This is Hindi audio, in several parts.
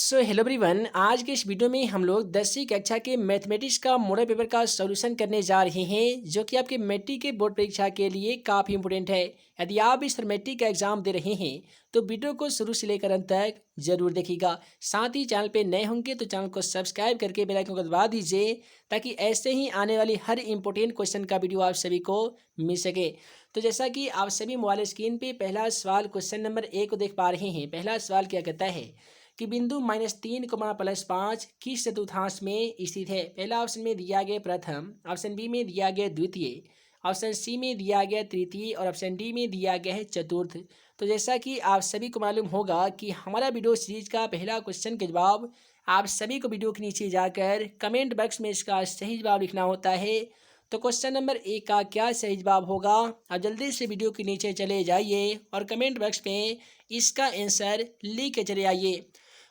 हेलो एवरीवन, आज के इस वीडियो में हम लोग 10वीं कक्षा के मैथमेटिक्स का मॉडल पेपर का सॉल्यूशन करने जा रहे हैं, जो कि आपके मैट्रिक के बोर्ड परीक्षा के लिए काफ़ी इंपॉर्टेंट है। यदि आप इस मैट्रिक का एग्जाम दे रहे हैं तो वीडियो को शुरू से लेकर अंत तक जरूर देखिएगा। साथ ही चैनल पे नए होंगे तो चैनल को सब्सक्राइब करके बेल आइकन को दबा दीजिए, ताकि ऐसे ही आने वाली हर इंपॉर्टेंट क्वेश्चन का वीडियो आप सभी को मिल सके। तो जैसा कि आप सभी मोबाइल स्क्रीन पे पहला सवाल क्वेश्चन नंबर 1 को देख पा रहे हैं। पहला सवाल क्या कहता है कि बिंदु -3, +5 किस चतुर्थांश में स्थित है। पहला ऑप्शन में दिया गया प्रथम, ऑप्शन बी में दिया गया द्वितीय, ऑप्शन सी में दिया गया तृतीय और ऑप्शन डी में दिया गया है चतुर्थ। तो जैसा कि आप सभी को मालूम होगा कि हमारा वीडियो सीरीज का पहला क्वेश्चन के जवाब आप सभी को वीडियो के नीचे जाकर कमेंट बॉक्स में इसका सही जवाब लिखना होता है। तो क्वेश्चन नंबर 1 का क्या सही जवाब होगा, आप जल्दी से वीडियो के नीचे चले जाइए और कमेंट बॉक्स में इसका आंसर लिख के चले आइए।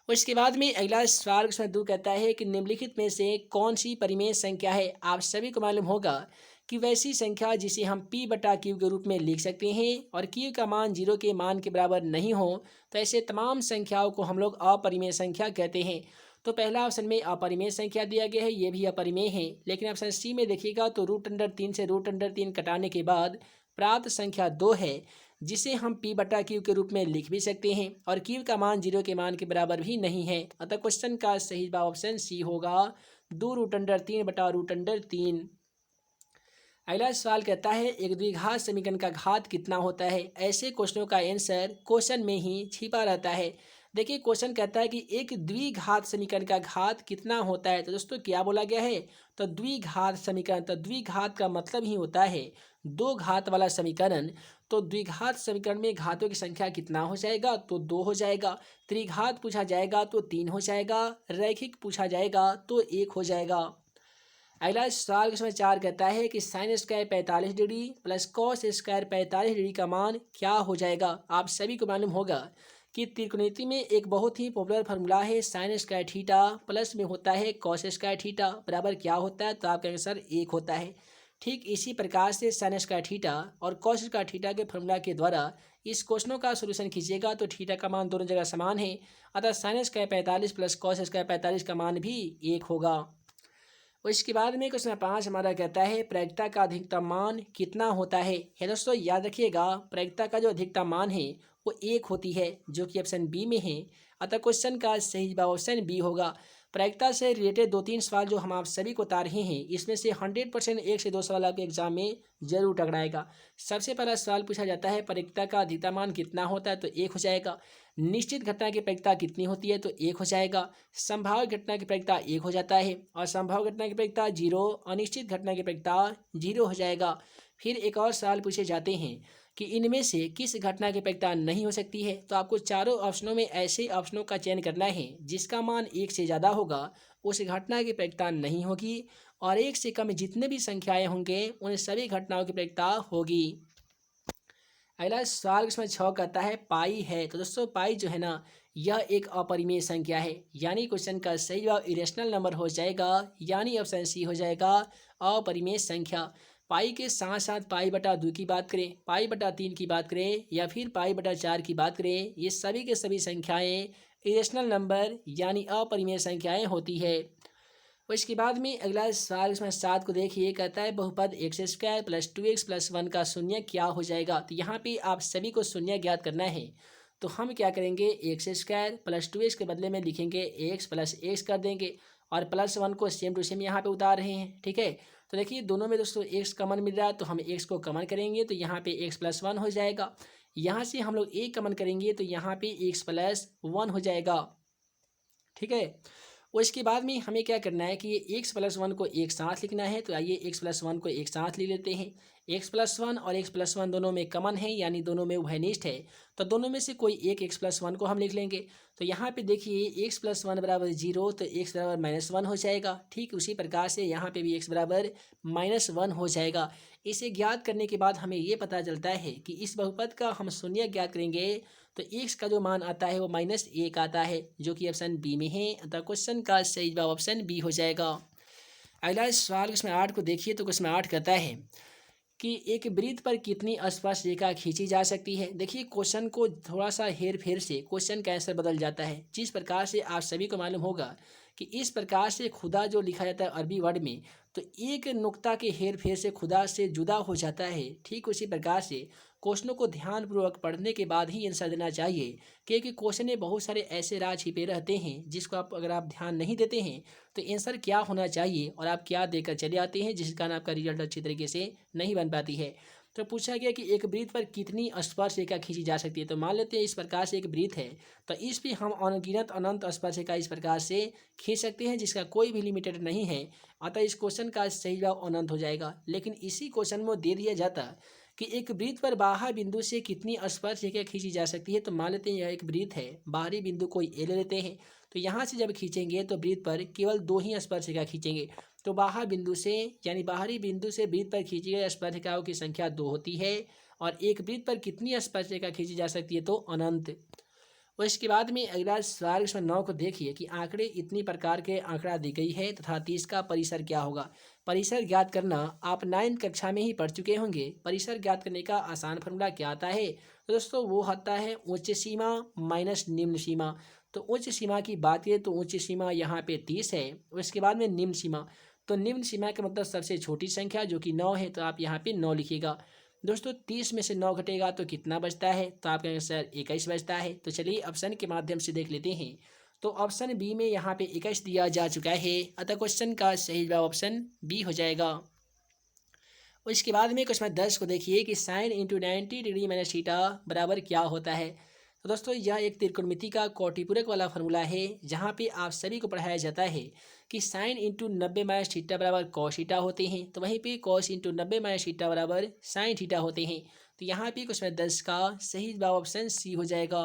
उसके बाद में अगला सवाल क्वेश्चन 2 कहता है कि निम्नलिखित में से कौन सी परिमेय संख्या है। आप सभी को मालूम होगा कि वैसी संख्या जिसे हम p/q के रूप में लिख सकते हैं और q का मान 0 के मान के बराबर नहीं हो, तो ऐसे तमाम संख्याओं को हम लोग अपरिमेय संख्या कहते हैं। तो पहला ऑप्शन में अपरिमेय संख्या दिया गया है, ये भी अपरिमेय है। लेकिन ऑप्शन सी में देखिएगा तो √3 से √3 घटाने के बाद प्राप्त संख्या 2 है, जिसे हम p/q के रूप में लिख भी सकते हैं और q का मान 0 के मान के बराबर भी नहीं है। अतः क्वेश्चन का सही जवाब ऑप्शन सी होगा, 2√3/√3। अगला सवाल कहता है एक द्विघात समीकरण का घात कितना होता है। ऐसे क्वेश्चनों का आंसर क्वेश्चन में ही छिपा रहता है। देखिए क्वेश्चन कहता है कि एक द्विघात समीकरण का घात कितना होता है। तो दोस्तों क्या बोला गया है, तो द्विघात समीकरण, तो द्विघात का मतलब ही होता है दो घात वाला समीकरण। तो द्विघात समीकरण में घातों की संख्या कितना हो जाएगा, तो 2 हो जाएगा। त्रिघात पूछा जाएगा तो 3 हो जाएगा। रैखिक पूछा जाएगा तो 1 हो जाएगा। अगला सवाल क्वेश्चन 4 कहता है कि sine square 45 degree plus cos square 45 degree का मान क्या हो जाएगा। आप सभी को मालूम होगा कि त्रिकोणमिति में एक बहुत ही पॉपुलर फार्मूला है, साइन स्क्वायर थीटा प्लस में होता है कॉस स्क्वायर थीटा बराबर क्या होता है, तो आपका आंसर 1 होता है। ठीक इसी प्रकार से साइन स्क्वायर थीटा और कॉस स्क्वायर थीटा के फार्मूला के द्वारा इस क्वेश्चनों का सोल्यूशन कीजिएगा तो थीटा का मान दोनों जगह समान है। अतः sine square 45 plus cos square 45 का मान भी 1 होगा। और इसके बाद में क्वेश्चन 5 हमारा कहता है प्रायिकता का अधिकतम मान कितना होता है। दोस्तों याद रखिएगा, प्रायिकता का जो अधिकतम मान है वो 1 होती है, जो कि ऑप्शन बी में है। अतः क्वेश्चन का सही जवाब ऑप्शन बी होगा। प्रायिकता से रिलेटेड 2-3 सवाल जो हम आप सभी को बता रहे हैं, इसमें से 100% 1 से 2 सवाल आपके एग्जाम में जरूर टकराएगा। सबसे पहला सवाल पूछा जाता है प्रायिकता का अधिकतम मान कितना होता है, तो 1 हो जाएगा। निश्चित घटना की प्रायिकता कितनी होती है, तो 1 हो जाएगा। संभावित घटना की प्रायिकता 1 हो जाता है और संभावित घटना की प्रायिकता 0, अनिश्चित घटना की प्रायिकता 0 हो जाएगा। फिर एक और सवाल पूछे जाते हैं कि इनमें से किस घटना की प्रायिकता नहीं हो सकती है। तो आपको चारों ऑप्शनों में ऐसे ऑप्शनों का चयन करना है जिसका मान 1 से ज़्यादा होगा, उस घटना की प्रायिकता नहीं होगी, और 1 से कम जितने भी संख्याएं होंगे उन सभी घटनाओं की प्रायिकता होगी। अगला सवाल इसमें 6 कहता है पाई है। तो दोस्तों पाई जो है ना, यह एक अपरिमेय संख्या है, यानी क्वेश्चन का सही जवाब इरेशनल नंबर हो जाएगा, यानी ऑप्शन सी हो जाएगा अपरिमेय संख्या। पाई के साथ साथ पाई/2 की बात करें, पाई/3 की बात करें या फिर पाई/4 की बात करें, ये सभी के सभी संख्याएं इरेशनल नंबर यानी अपरिमेय संख्याएं होती है। और इसके बाद में अगला सवाल इसमें 7 को देखिए, कहता है बहुपद x² + 2x + 1 का शून्य क्या हो जाएगा। तो यहाँ पे आप सभी को शून्य ज्ञात करना है। तो हम क्या करेंगे, x² + 2x के बदले में लिखेंगे x + x कर देंगे और +1 को सेम टू सेम यहाँ पे उतार रहे हैं। ठीक है, तो देखिए दोनों में दोस्तों x कॉमन मिल रहा है, तो हम x को कॉमन करेंगे तो यहाँ पे x + 1 हो जाएगा। यहाँ से हम लोग a कॉमन करेंगे तो यहाँ पे x + 1 हो जाएगा। ठीक है, और इसके बाद में हमें क्या करना है कि ये x+1 को एक साथ लिखना है। तो आइए x+1 को एक साथ ले लेते हैं। x+1 और x+1 दोनों में कॉमन है, यानी दोनों में उभयनिष्ठ है, तो दोनों में से कोई एक x+1 को हम लिख लेंगे। तो यहाँ पे देखिए x+1 बराबर 0, तो x बराबर -1 हो जाएगा। ठीक उसी प्रकार से यहाँ पे भी x बराबर -1 हो जाएगा। इसे ज्ञात करने के बाद हमें ये पता चलता है कि इस बहुपद का हम शून्य ज्ञात करेंगे तो x का जो मान आता है वो -1 आता है, जो कि ऑप्शन बी में है। अतः क्वेश्चन का सही जवाब ऑप्शन बी हो जाएगा। अगला सवाल क्वेश्चन 8 को देखिए, तो क्वेश्चन 8 कहता है कि एक वृत्त पर कितनी स्पर्श रेखा खींची जा सकती है। देखिए क्वेश्चन को थोड़ा सा हेर फेर से क्वेश्चन का आंसर बदल जाता है। जिस प्रकार से आप सभी को मालूम होगा कि इस प्रकार से खुदा जो लिखा जाता है अरबी वर्ड में, तो एक नुक्ता के हेर फेर से खुदा से जुदा हो जाता है। ठीक उसी प्रकार से क्वेश्चनों को ध्यानपूर्वक पढ़ने के बाद ही आंसर देना चाहिए, क्योंकि क्वेश्चन में बहुत सारे ऐसे राज छिपे रहते हैं जिसको अगर आप ध्यान नहीं देते हैं तो आंसर क्या होना चाहिए और आप क्या देकर चले आते हैं, जिस कारण आपका रिजल्ट अच्छी तरीके से नहीं बन पाती है। तो पूछा गया कि एक वृत्त पर कितनी स्पर्श रेखा खींची जा सकती है। तो मान लेते हैं इस प्रकार से एक वृत्त है, तो इस पे हम अनगिनत अनंत स्पर्श रेखा इस प्रकार से खींच सकते हैं जिसका कोई भी लिमिटेड नहीं है। अतः इस क्वेश्चन का सही जवाब अनंत हो जाएगा। लेकिन इसी क्वेश्चन में दे दिया जाता कि एक वृत्त पर बाहर बिंदु से कितनी स्पर्श रेखा खींची जा सकती है। तो मान लेते हैं यह एक वृत्त है, बाहरी बिंदु कोई ए ले लेते हैं, तो यहाँ से जब खींचेंगे तो वृत्त पर केवल 2 ही स्पर्श रेखा खींचेंगे। तो बाहर बिंदु से यानी बाहरी बिंदु से वृत्त पर खींची गई स्पर्श रेखाओं की संख्या 2 होती है। और एक वृत्त पर कितनी स्पर्श रेखा खींची जा सकती है, तो अनंत। और इसके बाद में अगला सवाल इसमें 9 को देखिए कि आंकड़े इतनी प्रकार के आंकड़ा दी गई है तथा 30 का परिसर क्या होगा। परिसर ज्ञात करना आप 9th कक्षा में ही पढ़ चुके होंगे। परिसर ज्ञात करने का आसान फॉर्मूला क्या आता है, तो दोस्तों वो आता है उच्च सीमा माइनस निम्न सीमा। तो उच्च सीमा की बात करें तो उच्च सीमा यहाँ पे 30 है। उसके बाद में निम्न सीमा, तो निम्न सीमा का मतलब सबसे छोटी संख्या जो कि 9 है, तो आप यहाँ पे 9 लिखिएगा। दोस्तों 30 में से 9 घटेगा तो कितना बचता है, तो आपका आंसर 21 बचता है। तो चलिए ऑप्शन के माध्यम से देख लेते हैं। तो ऑप्शन बी में यहाँ पे 21 दिया जा चुका है, अतः क्वेश्चन का सही जवाब ऑप्शन बी हो जाएगा। और इसके बाद में क्वेश्चन 10 को देखिए कि sine into 90 degree minus theta बराबर क्या होता है। तो दोस्तों यह एक त्रिकोणमिति का कोटिपूरक वाला फॉर्मूला है, जहाँ पे आप सभी को पढ़ाया जाता है कि साइन इंटू 90 माइनस थीटा बराबर कॉस थीटा होते हैं। तो वहीं पे कॉस इंटू 90 माइनस थीटा बराबर साइन थीटा होते हैं। तो यहाँ पे क्वेश्चन 10 का सही जवाब ऑप्शन सी हो जाएगा।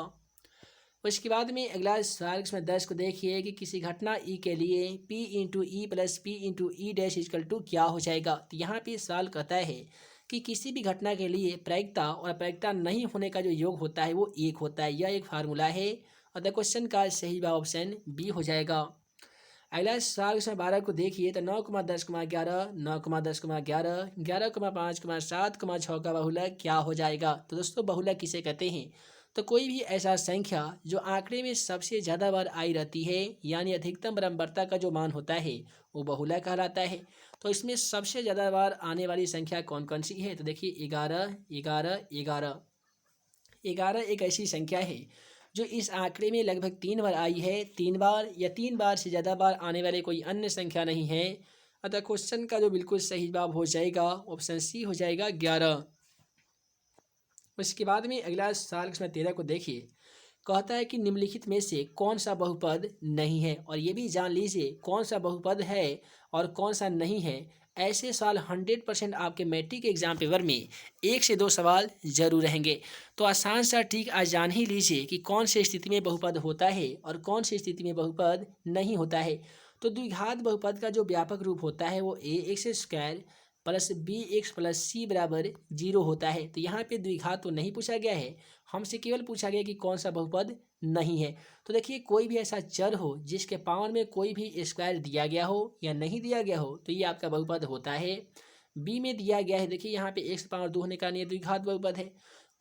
उसके बाद में अगला सवाल इसमें 10 को देखिए कि किसी घटना ई के लिए P into E plus P into E dash is equal to क्या हो जाएगा। तो यहाँ पे सवाल कहता है कि किसी भी घटना के लिए प्रायिकता और प्रायिकता नहीं होने का जो योग होता है वो 1 होता है। यह एक फार्मूला है और द क्वेश्चन का सही जवाब ऑप्शन बी हो जाएगा। अगला सवाल इसमें 12 को देखिए तो 9,10,11 9,10,11 11,5,7,6 का बहुलक क्या हो जाएगा। तो दोस्तों बहुलक किसे कहते हैं, तो कोई भी ऐसा संख्या जो आंकड़े में सबसे ज़्यादा बार आई रहती है यानी अधिकतम बराबरता का जो मान होता है वो बहुलक कहलाता है। तो इसमें सबसे ज़्यादा बार आने वाली संख्या कौन कौन सी है, तो देखिए 11 11 11 11 एक ऐसी संख्या है जो इस आंकड़े में लगभग 3 बार आई है। 3 बार या 3 बार से ज़्यादा बार आने वाले कोई अन्य संख्या नहीं है। अतः क्वेश्चन का जो बिल्कुल सही जवाब हो जाएगा ऑप्शन सी हो जाएगा 11। उसके बाद में अगला सवाल इसमें 13 को देखिए, कहता है कि निम्नलिखित में से कौन सा बहुपद नहीं है, और ये भी जान लीजिए कौन सा बहुपद है और कौन सा नहीं है। ऐसे सवाल 100% आपके मैट्रिक एग्जाम पेपर में 1 से 2 सवाल जरूर रहेंगे। तो आसान सा ठीक आज जान ही लीजिए कि कौन सी स्थिति में बहुपद होता है और कौन सी स्थिति में बहुपद नहीं होता है। तो द्विघात बहुपद का जो व्यापक रूप होता है वो A X square plus B X plus C बराबर 0 होता है। तो यहाँ पे द्विघात तो नहीं पूछा गया है, हमसे केवल पूछा गया कि कौन सा बहुपद नहीं है। तो देखिए कोई भी ऐसा चर हो जिसके पावर में कोई भी स्क्वायर दिया गया हो या नहीं दिया गया हो तो ये आपका बहुपद होता है। बी में दिया गया है, देखिए यहाँ पे एक्स पावर 2 होने का ये द्विघात बहुपद है।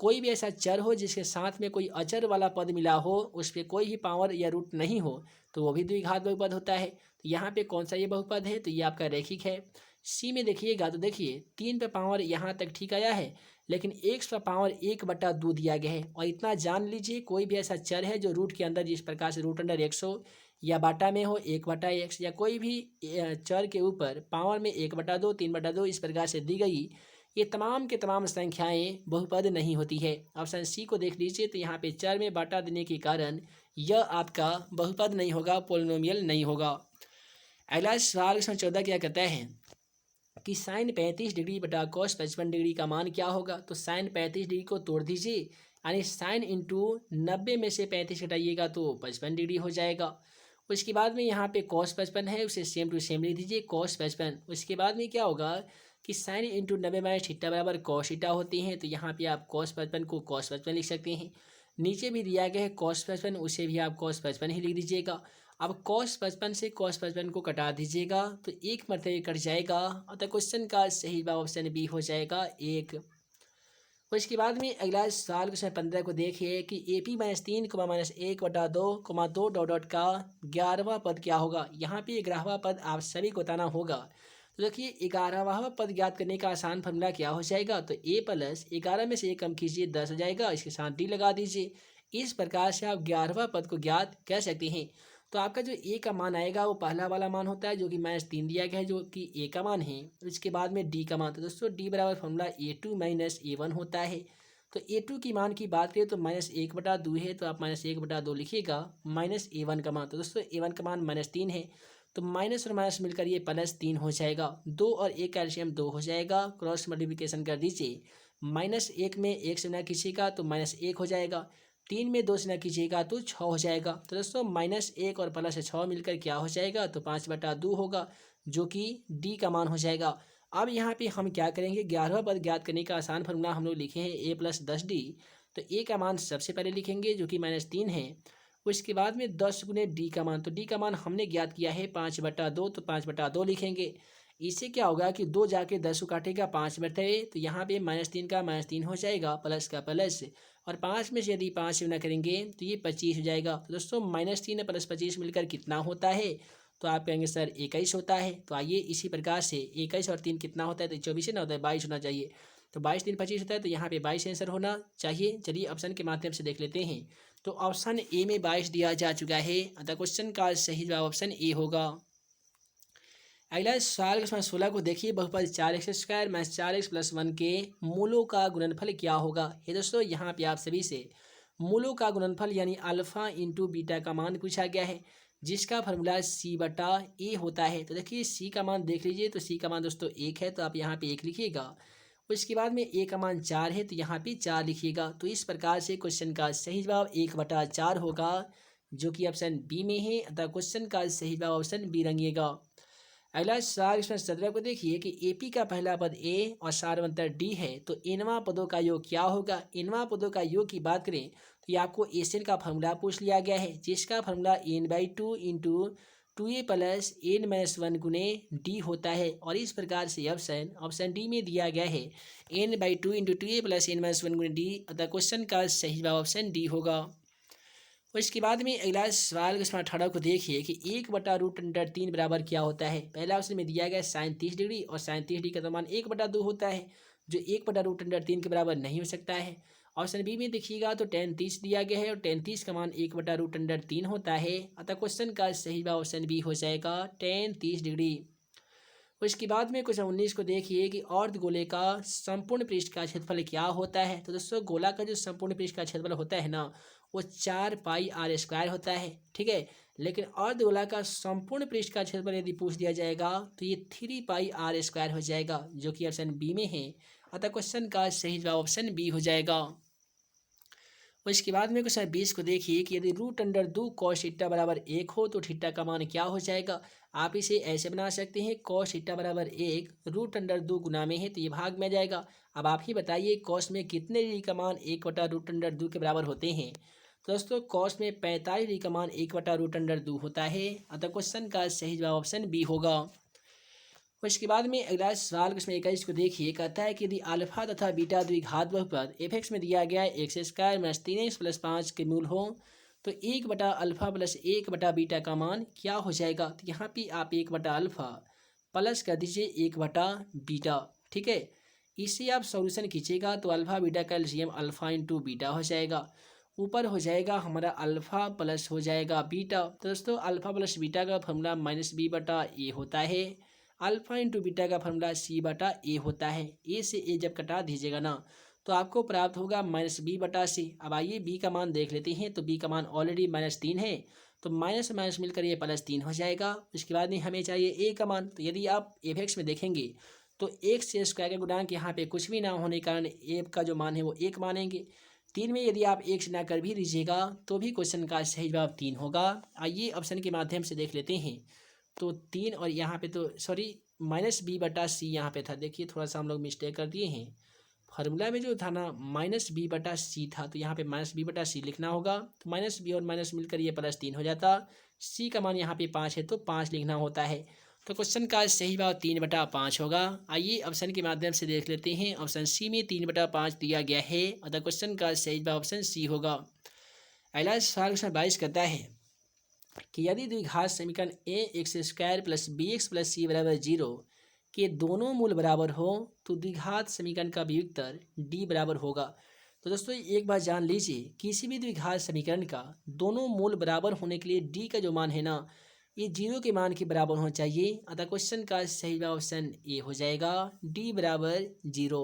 कोई भी ऐसा चर हो जिसके साथ में कोई अचर वाला पद मिला हो, उस पर कोई भी पावर या रूट नहीं हो, तो वो भी द्विघात बहुपद होता है। तो यहाँ पे कौन सा ये बहुपद है, तो ये आपका रैखिक है। सी में देखिएगा तो देखिए 3 पे पावर यहाँ तक ठीक आया है, लेकिन एक्स पर पावर 1/2 दिया गया है। और इतना जान लीजिए कोई भी ऐसा चर है जो रूट के अंदर जिस प्रकार से रूट अंडर एक्स हो या बाटा में हो 1/x, या कोई भी चर के ऊपर पावर में 1/2 3/2 इस प्रकार से दी गई, ये तमाम के तमाम संख्याएं बहुपद नहीं होती है। ऑप्शन सी को देख लीजिए तो यहाँ पे चर में बाटा देने के कारण यह आपका बहुपद नहीं होगा, पोलिनोमियल नहीं होगा। अगला सवाल इसमें 14 क्या कहता है कि साइन 35 डिग्री बटा कॉस 55 डिग्री का मान क्या होगा। तो साइन 35 डिग्री को तोड़ दीजिए, यानी साइन इंटू 90 में से 35 घटाइएगा तो 55 डिग्री हो जाएगा। उसके बाद में यहाँ पे कॉस 55 है, उसे सेम टू सेम लिख दीजिए कॉस 55। उसके बाद में क्या होगा कि साइन इंटू 90 माइनस थीटा बराबर कॉस थीटा होती हैं। तो यहाँ पे आप कॉस 55 को कॉस 55 लिख सकते हैं। नीचे भी दिया गया है कॉस 55, उसे भी आप कॉस 55 ही लिख दीजिएगा। अब cos 55 से cos 55 को कटा दीजिएगा तो एक मरतबे कट जाएगा। अतः क्वेश्चन का सही जवाब ऑप्शन बी हो जाएगा 1। उसके बाद में अगला सवाल क्वेश्चन 15 को देखिए कि AP-3 -1/2 डॉट डॉट का 11वां पद क्या होगा। यहाँ पे 11वां पद आप सभी को बताना होगा। तो देखिए 11वां पद ज्ञात करने का आसान फॉर्मूला क्या हो जाएगा, तो a प्लस 11 में से 1 कम कीजिए 10 हो जाएगा, इसके साथ d लगा दीजिए। इस प्रकार से आप 11वां पद को ज्ञात कर सकते हैं। तो आपका जो a का मान आएगा वो पहला वाला मान होता है जो कि -3 दिया गया है, जो कि a का मान है। उसके बाद में d का मान, तो दोस्तों d बराबर फॉर्मूला a2 - a1 होता है। तो a2 की मान की बात करें तो -1/2 है, तो आप -1/2 लिखिएगा। -a1 का मान, तो दोस्तों a1 का मान -3 है, तो माइनस और माइनस मिलकर ये +3 हो जाएगा। 2 और 1 कैल्शियम 2 हो जाएगा, क्रॉस मल्टीप्लिकेशन कर दीजिए। -1 में 1 से गुणा कीजिएगा तो -1 हो जाएगा। 3 में 2 से गुणा कीजिएगा तो 6 हो जाएगा। तो दोस्तों -1 और +6 मिलकर क्या हो जाएगा, तो 5/2 होगा, जो कि डी का मान हो जाएगा। अब यहाँ पे हम क्या करेंगे, 11वां पद ज्ञात करने का आसान फॉर्मूला हम लोग लिखे हैं a + 10d। तो a का मान सबसे पहले लिखेंगे जो कि -3 है। उसके बाद में 10 गुने डी का मान, तो डी का मान हमने ज्ञात किया है 5/2, तो 5/2 लिखेंगे। इससे क्या होगा कि 2 जाके 10 को काटेगा 5 मरतबे, तो यहाँ पे -3 का -3 हो जाएगा, प्लस का प्लस, और 5 में से यदि 5 गुना करेंगे तो ये 25 हो जाएगा। तो दोस्तों -3 + 25 मिलकर कितना होता है, तो आप कहेंगे सर 21 होता है। तो आइए इसी प्रकार से 21 और 3 कितना होता है, तो 24 ना होता है, 22 होना चाहिए। तो 22 3 25 होता है, तो यहाँ पे 22 आंसर होना चाहिए। चलिए ऑप्शन के माध्यम से देख लेते हैं। तो ऑप्शन ए में 22 दिया जा चुका है, अतः क्वेश्चन का सही जवाब ऑप्शन ए होगा। अगला सवाल क्वेश्चन 16 को देखिए, बहुपद 4x² - 4x + 1 के मूलों का गुणनफल क्या होगा। ये दोस्तों यहाँ पे आप सभी से मूलों का गुणनफल यानी अल्फा इंटू बीटा का मान पूछा गया है, जिसका फॉर्मूला c/a होता है। तो देखिए c का मान देख लीजिए, तो c का मान दोस्तों 1 है, तो आप यहाँ पे 1 लिखिएगा। उसके बाद में a का मान 4 है, तो यहाँ पे 4 लिखिएगा। तो इस प्रकार से क्वेश्चन का सही जवाब 1/4 होगा, जो कि ऑप्शन बी में है, अतः क्वेश्चन का सही जवाब ऑप्शन बी रंगिएगा। अगला सवाल इसमें 17 को देखिए कि एपी का पहला पद ए और सारवंतर डी है, तो इनवां पदों का योग क्या होगा। इनवां पदों का योग की बात करें तो ये आपको एसएन का फॉर्मूला पूछ लिया गया है, जिसका formula n/2 into 2a + n-1 गुने डी होता है। और इस प्रकार से ऑप्शन डी में दिया गया है n/2 इंटू 2a + n-1 गुने डी, अतः क्वेश्चन का सही जवाब ऑप्शन डी होगा। और इसके बाद में अगला सवाल क्वेश्चन 18 को देखिए कि 1/√3 बराबर क्या होता है। पहला ऑप्शन में दिया गया sin 30 डिग्री, और sin 30 डिग्री का मान 1/2 होता है, जो 1/√3 के बराबर नहीं हो सकता है। ऑप्शन बी में देखिएगा तो tan 30 दिया गया है, और tan 30 का मान 1/√3 होता है, अतः क्वेश्चन का सही जवाब ऑप्शन बी हो जाएगा tan 30 डिग्री। उसके बाद में क्वेश्चन 19 को देखिए कि अर्धगोले का संपूर्ण पृष्ठ का क्षेत्रफल क्या होता है। तो दोस्तों गोला का जो संपूर्ण पृष्ठ का क्षेत्रफल होता है ना, वो 4πr² होता है, ठीक है। लेकिन अर्धगोला का संपूर्ण पृष्ठ का क्षेत्रफल यदि पूछ दिया जाएगा तो ये 3πr² हो जाएगा, जो कि ऑप्शन बी में है, अतः क्वेश्चन का सही जवाब ऑप्शन बी हो जाएगा। और इसके बाद में क्वेश्चन 20 को देखिए कि यदि √2 cos थीटा बराबर 1 हो तो थीटा का मान क्या हो जाएगा। आप इसे ऐसे बना सकते हैं, cos थीटा बराबर 1 √2 गुना में है तो ये भाग में आ जाएगा। अब आप ही बताइए cos में कितने डिग्री का मान 1/√2 के बराबर होते हैं। तो दोस्तों cos में 45 डिग्री का मान 1/√2 होता है, अतः क्वेश्चन का सही जवाब ऑप्शन बी होगा। और इसके बाद में अगला सवाल क्वेश्चन 21 को देखिए, कहता है कि यदि अल्फा तथा बीटा द्विघात बहुपद f(x) में दिया गया है x² - 3x + 5 के मूल हो, तो 1/α + 1/बीटा का मान क्या हो जाएगा। तो यहाँ पे आप 1/α प्लस कर दीजिए 1/बीटा, ठीक है। इसे आप सॉल्यूशन खींचेगा तो अल्फा बीटा का एलसीएम अल्फा इंटू बीटा हो जाएगा। ऊपर हो जाएगा हमारा अल्फा प्लस हो जाएगा बीटा। तो दोस्तों अल्फा प्लस बीटा का फॉर्मूला -b/a होता है। अल्फा इंटू बीटा का फॉर्मूला c/a होता है। ए से ए जब कटा दीजिएगा ना तो आपको प्राप्त होगा -b/c। अब आइए b का मान देख लेते हैं, तो b का मान ऑलरेडी -3 है, तो माइनस माइनस मिलकर ये +3 हो जाएगा। उसके बाद में हमें चाहिए a का मान, तो यदि आप f(x) में देखेंगे तो x² का गुणांक यहाँ पे कुछ भी ना होने के कारण a का जो मान है वो 1 मानेंगे। 3 में यदि आप 1 से ना कर भी दीजिएगा तो भी क्वेश्चन का सही जवाब 3 होगा। आइए ऑप्शन के माध्यम से देख लेते हैं। तो 3 और यहाँ पे तो सॉरी -b/c यहाँ पे था, देखिए थोड़ा सा हम लोग मिस्टेक कर दिए हैं, फार्मूला में जो था ना -b/c था, तो यहाँ पे -b/c लिखना होगा। तो माइनस बी और माइनस मिलकर ये +3 हो जाता। c का मान यहाँ पे 5 है तो 5 लिखना होता है। तो क्वेश्चन का सही जवाब 3/5 होगा। आइए ऑप्शन के माध्यम से देख लेते हैं। ऑप्शन सी में 3/5 दिया गया है, अतः क्वेश्चन का सही जवाब ऑप्शन सी होगा। अगला सवाल क्वेश्चन 22 करता है कि यदि द्विघात समीकरण ax² + bx + c = 0 के दोनों मूल बराबर हो तो द्विघात समीकरण का वियुत्तर d बराबर होगा। तो दोस्तों एक बात जान लीजिए, किसी भी द्विघात समीकरण का दोनों मूल बराबर होने के लिए d का जो मान है ना, ये 0 के मान के बराबर होना चाहिए, अतः क्वेश्चन का सही जवाब ऑप्शन ए हो जाएगा, d बराबर 0।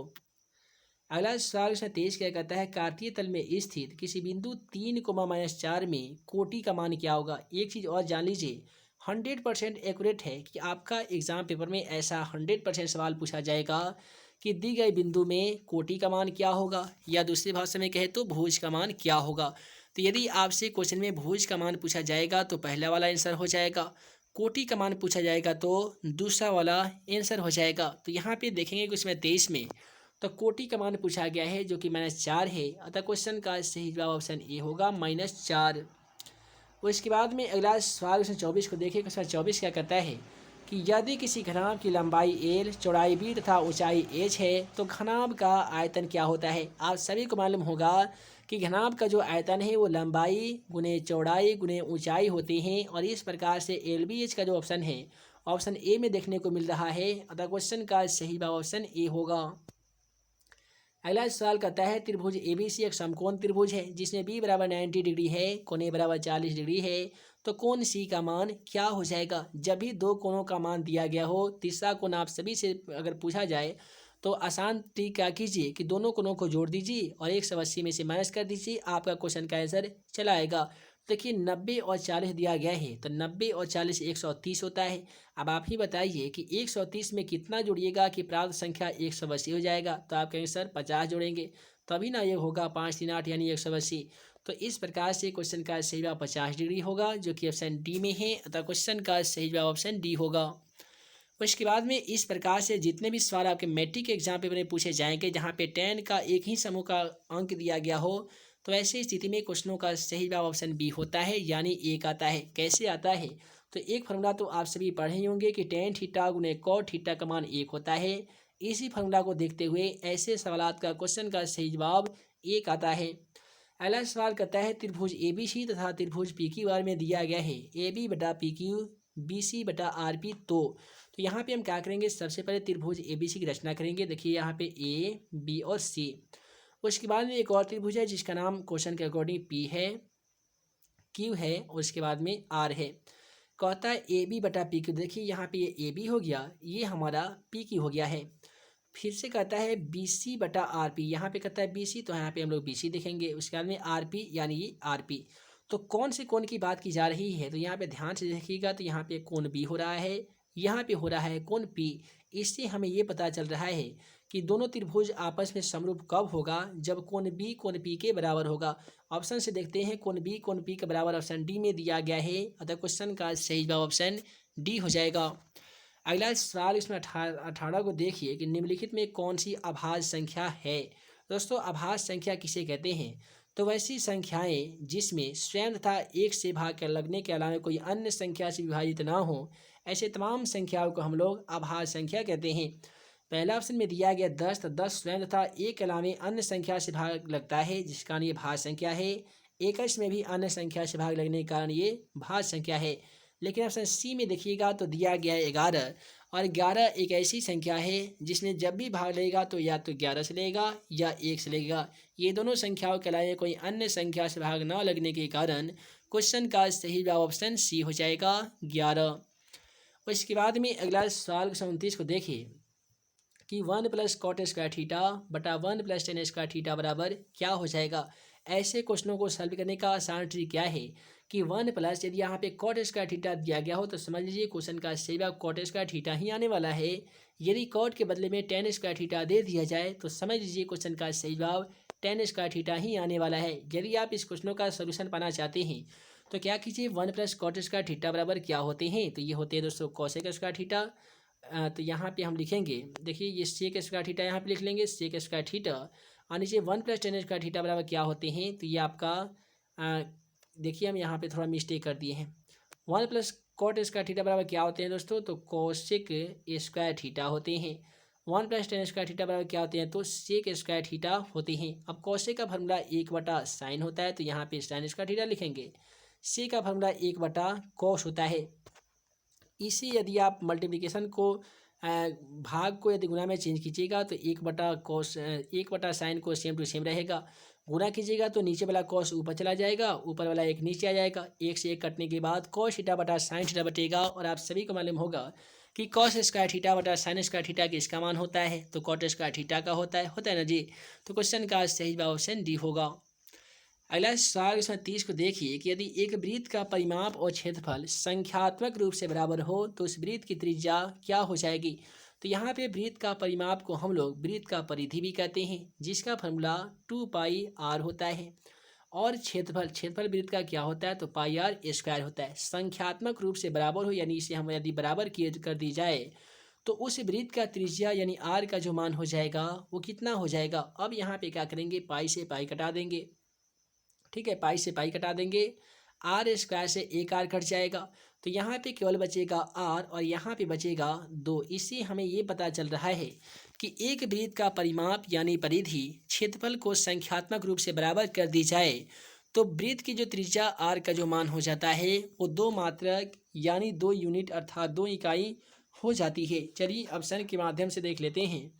अगला सवाल क्वेश्चन 23 क्या कहता है, कार्तीय तल में स्थित किसी बिंदु 3, -4 में कोटि का मान क्या होगा। एक चीज़ और जान लीजिए, 100% एक्यूरेट है कि आपका एग्जाम पेपर में ऐसा 100% सवाल पूछा जाएगा कि दी गए बिंदु में कोटि का मान क्या होगा, या दूसरी भाषा में कहे तो भुज का मान क्या होगा। तो यदि आपसे क्वेश्चन में भुज का मान पूछा जाएगा तो पहला वाला आंसर हो जाएगा, कोटि का मान पूछा जाएगा तो दूसरा वाला आंसर हो जाएगा। तो यहाँ पे देखेंगे कि उसमें 23 में तो कोटि का मान पूछा गया है जो कि -4 है, अतः क्वेश्चन का सही जवाब ऑप्शन ए होगा -4। उसके बाद में अगला सवाल क्वेश्चन 24 को देखिए। क्वेश्चन 24 क्या कहता है कि यदि किसी घनाभ की लंबाई l, चौड़ाई b तथा ऊंचाई h है तो घनाभ का आयतन क्या होता है। आप सभी को मालूम होगा कि घनाभ का जो आयतन है वो लंबाई गुने चौड़ाई गुने ऊंचाई होते हैं, और इस प्रकार से LBH का जो ऑप्शन है ऑप्शन ए में देखने को मिल रहा है, अतः क्वेश्चन का सही जवाब ऑप्शन ए होगा। अगला सवाल कहता है त्रिभुज ABC एक समकोण त्रिभुज है जिसमें b बराबर 90 डिग्री है, कोण A बराबर 40 डिग्री है, तो कोण C का मान क्या हो जाएगा। जब भी दो कोणों का मान दिया गया हो, तीसरा कोण आप सभी से अगर पूछा जाए तो आसान तरीका कीजिए कि दोनों कोणों को जोड़ दीजिए और 180 में से माइनस कर दीजिए, आपका क्वेश्चन का आंसर चला आएगा। देखिए 90 और 40 दिया गया है तो 90 और 40 130 होता है। अब आप ही बताइए कि 130 में कितना जोड़िएगा कि प्राप्त संख्या 180 हो जाएगा। तो आप कहेंगे सर 50 जोड़ेंगे तभी ना ये होगा, 5 3 8 यानी 180। तो इस प्रकार से क्वेश्चन का सही जवाब 50 डिग्री होगा जो कि ऑप्शन डी में है, अतः क्वेश्चन का सही जवाब ऑप्शन डी होगा। उसके बाद में इस प्रकार से जितने भी सवाल आपके मैट्रिक के एग्जाम पेपर में पूछे जाएंगे जहाँ पे 10 का एक ही समूह का अंक दिया गया हो, तो ऐसी स्थिति में क्वेश्चनों का सही जवाब ऑप्शन बी होता है, यानी एक आता है। कैसे आता है, तो एक फार्मूला तो आप सभी पढ़े ही होंगे कि tan थीटा गुने cot थीटा का मान 1 होता है। इसी फार्मूला को देखते हुए ऐसे सवालात का क्वेश्चन का सही जवाब 1 आता है। अगला सवाल कहता है त्रिभुज ABC तथा त्रिभुज PQR में दिया गया है AB/PQ BC/RP। तो यहाँ पे हम क्या करेंगे, सबसे पहले त्रिभुज ABC की रचना करेंगे। देखिए यहाँ पे A B और C। उसके बाद में एक और त्रिभुज है जिसका नाम क्वेश्चन के अकॉर्डिंग P है, Q है और उसके बाद में R है। कहता है AB/PQ। देखिए यहाँ पे ये AB हो गया, ये हमारा PQ हो गया है। फिर से कहता है BC/RP, यहाँ पे कहता है BC तो यहाँ पे हम लोग BC देखेंगे। उसके बाद में RP यानी ये RP। तो कौन से कोण की बात की जा रही है, तो यहाँ पे ध्यान से देखिएगा तो यहाँ पे कोण B हो रहा है, यहाँ पे हो रहा है कोण P। इससे हमें ये पता चल रहा है कि दोनों त्रिभुज आपस में समरूप कब होगा, जब कोण B कोण P के बराबर होगा। ऑप्शन से देखते हैं कोण B कोण P के बराबर ऑप्शन डी में दिया गया है, अतः क्वेश्चन का सही जवाब ऑप्शन डी हो जाएगा। अगला सवाल इसमें 18 को देखिए कि निम्नलिखित में कौन सी अभाज्य संख्या है। दोस्तों अभाज्य संख्या किसे कहते हैं, तो वैसी संख्याएं जिसमें स्वयं तथा एक से भाग लगने के अलावा कोई अन्य संख्या से विभाजित ना हो, ऐसे तमाम संख्याओं को हम लोग अभाज्य संख्या कहते हैं। पहला ऑप्शन में दिया गया 10, तो 10 स्वयं तथा एक के अलावा अन्य संख्या से भाग लगता है जिसका कारण ये भाज्य संख्या है। 21 में भी अन्य संख्या से भाग लगने के कारण ये भाज्य संख्या है। लेकिन ऑप्शन सी में देखिएगा तो दिया गया है 11, और 11 एक ऐसी संख्या है जिसमें जब भी भाग लेगा तो या तो 11 से लेगा या 1 से लेगा। ये दोनों संख्याओं के अलावा कोई अन्य संख्या से भाग न लगने के कारण क्वेश्चन का सही जवाब ऑप्शन सी हो जाएगा 11। उसके बाद में अगला सवाल 29 को देखिए कि 1 + cot² थीटा बटा 1 + tan² थीटा बराबर क्या हो जाएगा। ऐसे क्वेश्चनों को सॉल्व करने का आसान ट्रिक क्या है कि 1 प्लस यदि यहाँ पे cot² थीटा दिया गया हो तो समझ लीजिए क्वेश्चन का सही जवाब cot² थीटा ही आने वाला है। यदि cot के बदले में tan² थीटा दे दिया जाए तो समझ लीजिए क्वेश्चन का सही जवाब tan² थीटा ही आने वाला है। यदि आप इस क्वेश्चनों का सोल्यूशन पाना चाहते हैं तो क्या कीजिए, 1 + cot² थीटा बराबर क्या होते हैं, तो ये होते हैं दोस्तों cosec² थीटा। तो यहाँ पे हम लिखेंगे, देखिए ये सेक स्क्वायर थीटा यहाँ पे लिख लेंगे, सेक स्क्वायर थीटा और नीचे 1 + tan स्क्वायर थीटा बराबर क्या होते हैं, तो ये आपका देखिए हम यहाँ पे थोड़ा मिस्टेक कर दिए हैं। 1 + cot स्क्वायर थीटा बराबर क्या होते हैं दोस्तों, तो कोसेक स्क्वायर थीटा होते हैं। 1 + tan स्क्वायर थीटा बराबर क्या होते हैं, तो सेक स्क्वायर थीटा होते हैं। अब कोसेक का फॉर्मूला 1/sin होता है, तो यहाँ पे साइन स्क्वायर थीटा लिखेंगे। सेक का फॉर्मूला 1/cos होता है। इसी यदि आप मल्टीप्लिकेशन को भाग को यदि गुना में चेंज कीजिएगा तो 1/cos 1/sin को सेम टू सेम रहेगा। गुना कीजिएगा तो नीचे वाला cos ऊपर चला जाएगा, ऊपर वाला एक नीचे आ जाएगा। एक से एक कटने के बाद cos थीटा बटा sin थीटा बटेगा। और आप सभी को मालूम होगा कि cos स्क्वायर थीटा बटा sin स्क्वायर थीटा किसका मान होता है, तो cot स्क्वायर थीटा का होता है ना जी। तो क्वेश्चन का सही जवाब ऑप्शन डी होगा। अगला सवाल इसमें 30 को देखिए कि यदि एक वृत्त का परिमाप और क्षेत्रफल संख्यात्मक रूप से बराबर हो तो उस वृत्त की त्रिज्या क्या हो जाएगी। तो यहाँ पे वृत्त का परिमाप को हम लोग वृत्त का परिधि भी कहते हैं, जिसका फॉर्मूला 2πr होता है। और क्षेत्रफल वृत्त का क्या होता है, तो πr² होता है। संख्यात्मक रूप से बराबर हो यानी इसे हम यदि बराबर किए कर दी जाए तो उस वृत्त का त्रिज्या यानी r का जो मान हो जाएगा वो कितना हो जाएगा। अब यहाँ पे क्या करेंगे, पाई से पाई कटा देंगे, ठीक है, पाई से पाई कटा देंगे, r² से एक r कट जाएगा, तो यहाँ पे केवल बचेगा r और यहाँ पे बचेगा 2। इससे हमें ये पता चल रहा है कि एक वृत्त का परिमाप यानी परिधि क्षेत्रफल को संख्यात्मक रूप से बराबर कर दी जाए तो वृत्त की जो त्रिज्या r का जो मान हो जाता है वो 2 मात्रक यानी 2 यूनिट अर्थात 2 इकाई हो जाती है। चलिए ऑप्शन के माध्यम से देख लेते हैं।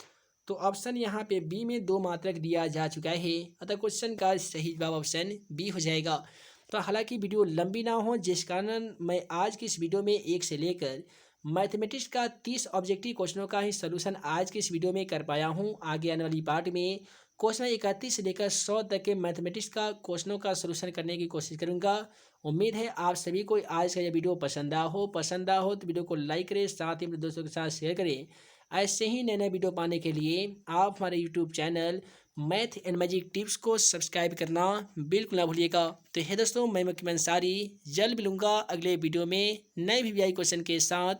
तो ऑप्शन यहाँ पे बी में 2 मात्रक दिया जा चुका है, अतः क्वेश्चन का सही जवाब ऑप्शन बी हो जाएगा। तो हालांकि वीडियो लंबी ना हो जिस कारण मैं आज की इस वीडियो में 1 से लेकर मैथमेटिक्स का 30 ऑब्जेक्टिव क्वेश्चनों का ही सलूशन आज की इस वीडियो में कर पाया हूँ। आगे आने वाली पार्ट में क्वेश्चन 31 से लेकर 100 तक के मैथमेटिक्स का क्वेश्चनों का सलूशन करने की कोशिश करूँगा। उम्मीद है आप सभी को आज का यह वीडियो पसंद आ हो तो वीडियो को लाइक करें, साथ ही अपने दोस्तों के साथ शेयर करें। ऐसे ही नए नए वीडियो पाने के लिए आप हमारे YouTube channel math and magic tips को सब्सक्राइब करना बिल्कुल ना भूलिएगा। तो है दोस्तों, मैं मुकीम अंसारी जल्द मिलूंगा अगले वीडियो में नए वीवीआई क्वेश्चन के साथ।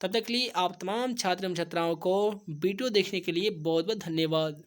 तब तक के लिए आप तमाम छात्र एवं छात्राओं को वीडियो देखने के लिए बहुत बहुत धन्यवाद।